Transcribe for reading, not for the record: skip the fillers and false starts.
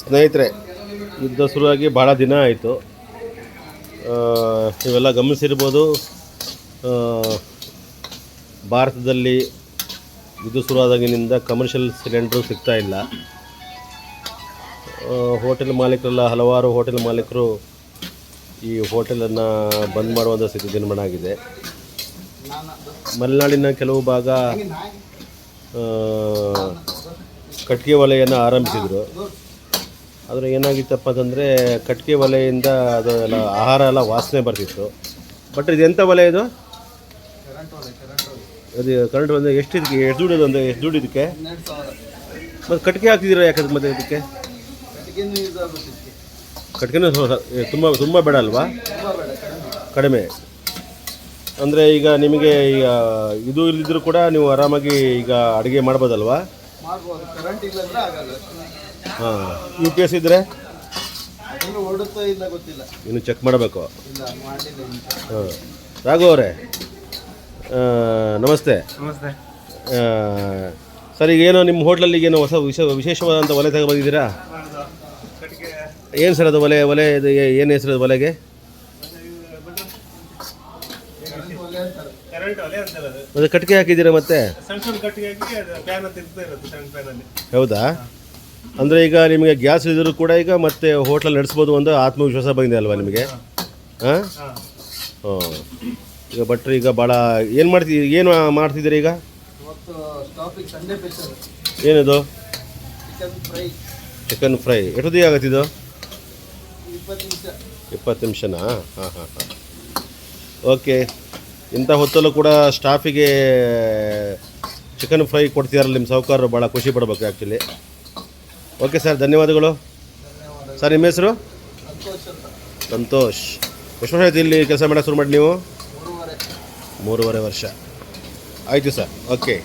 ಸ್ನೇಹಿತರೆ, ಯುದ್ಧ ಶುರುವಾಗಿ ಭಾಳ ದಿನ ಆಯಿತು. ನೀವೆಲ್ಲ ಗಮನಿಸಿರ್ಬೋದು, ಭಾರತದಲ್ಲಿ ಯುದ್ಧ ಶುರುವಾದಾಗಿನಿಂದ ಕಮರ್ಷಿಯಲ್ ಸಿಲಿಂಡ್ರು ಸಿಗ್ತಾ ಇಲ್ಲ. ಹೋಟೆಲ್ ಮಾಲೀಕರೆಲ್ಲ, ಹಲವಾರು ಹೋಟೆಲ್ ಮಾಲೀಕರು ಈ ಹೋಟೆಲನ್ನು ಬಂದ್ ಮಾಡುವಂಥ ಸ್ಥಿತಿ ನಿರ್ಮಾಣ ಆಗಿದೆ. ಮಲೆನಾಡಿನ ಕೆಲವು ಭಾಗ ಕಟ್ಟಿಗೆ ಒಲೆಯನ್ನು ಆರಂಭಿಸಿದರು. ಆದರೆ ಏನಾಗಿತ್ತಪ್ಪ ಅಂತಂದರೆ, ಕಟ್ಟಿಗೆ ಒಲೆಯಿಂದ ಅದು ಎಲ್ಲ ಆಹಾರ ಎಲ್ಲ ವಾಸನೆ ಬರ್ತಿತ್ತು. ಬಟ್ ಇದು ಎಂಥ ಒಲೆ ಇದು? ಅದು ಕರೆಂಟ್ ಬಂದರೆ ಎಷ್ಟು ದುಡ್ಡು ಅಂದರೆ ಎಷ್ಟು ದುಡ್ಡು ಇದಕ್ಕೆ? ಮತ್ತು ಕಟ್ಟಿಗೆ ಹಾಕ್ತಿದ್ದೀರಾ ಯಾಕಂದ್ರೆ ಮತ್ತೆ ಇದಕ್ಕೆ? ಕಟ್ಟಿಗೆನೂ ತುಂಬ ಬೇಡ ಅಲ್ವಾ? ಕಡಿಮೆ ಅಂದರೆ ಈಗ ನಿಮಗೆ ಈಗ ಇದು ಇಲ್ಲದಿದ್ದರೂ ಕೂಡ ನೀವು ಆರಾಮಾಗಿ ಈಗ ಅಡುಗೆ ಮಾಡ್ಬೋದಲ್ವಾ? ಹಾಂ, UPS ಇದ್ದರೆ ಇನ್ನು ಚೆಕ್ ಮಾಡಬೇಕು. ಹಾಂ, ರಾಘು ಅವರೇ ನಮಸ್ತೆ. ನಮಸ್ತೆ ಸರ್, ಈಗ ಏನೋ ನಿಮ್ಮ ಹೋಟ್ಲಲ್ಲಿ ಏನೋ ಹೊಸ ವಿಶೇಷವಾದಂಥ ಒಲೆ ತಗೊಬಂದಿದ್ದೀರಾ? ಏನು ಸರ್ ಅದು ಒಲೆ ಇದು ಏನು ಹೆಸರು ಅದು ಒಲೆಗೆ? ಮತ್ತೆ ಕಟ್ಟಿಗೆ ಹಾಕಿದ್ದೀರಾ ಮತ್ತೆ? ಹೌದಾ? ಅಂದರೆ ಈಗ ನಿಮಗೆ ಗ್ಯಾಸ್ ಇದ್ದರೂ ಕೂಡ ಈಗ ಮತ್ತೆ ಹೋಟ್ಲಲ್ಲಿ ನಡೆಸ್ಬೋದು ಒಂದು ಆತ್ಮವಿಶ್ವಾಸ ಬಂದಿದೆ ಅಲ್ವಾ ನಿಮಗೆ? ಹಾಂ ಹಾಂ. ಈಗ ಭಟ್ರು ಈಗ ಭಾಳ ಏನು ಮಾಡ್ತಿದ್ದೀರಿ ಈಗ? ಏನದು? Chicken fry. ಎಷ್ಟೊತ್ತಿಗೆ ಆಗತ್ತಿದು? 20 ನಿಮಿಷನಾ? ಹಾಂ ಹಾಂ ಹಾಂ. ಓಕೆ. ಇಂಥ ಹೊತ್ತಲ್ಲೂ ಕೂಡ ಸ್ಟಾಫಿಗೆ ಚಿಕನ್ ಫ್ರೈ ಕೊಡ್ತಿದಾರಲ್ಲ ನಿಮ್ಮ ಸಾಹುಕಾರರು, ಭಾಳ ಖುಷಿ ಪಡಬೇಕು ಆ್ಯಕ್ಚುಲಿ. ಓಕೆ ಸರ್, ಧನ್ಯವಾದಗಳು. ಸರ್, ನಿಮ್ಮ ಹೆಸರು? ಸಂತೋಷ್. ಎಷ್ಟು ವರ್ಷ ಆಯ್ತು ಇಲ್ಲಿ ಕೆಲಸ ಮಾಡೋಕ್ಕೆ ಶುರು ಮಾಡಿ ನೀವು? 3.5 ವರ್ಷ ಆಯಿತು ಸರ್. ಓಕೆ.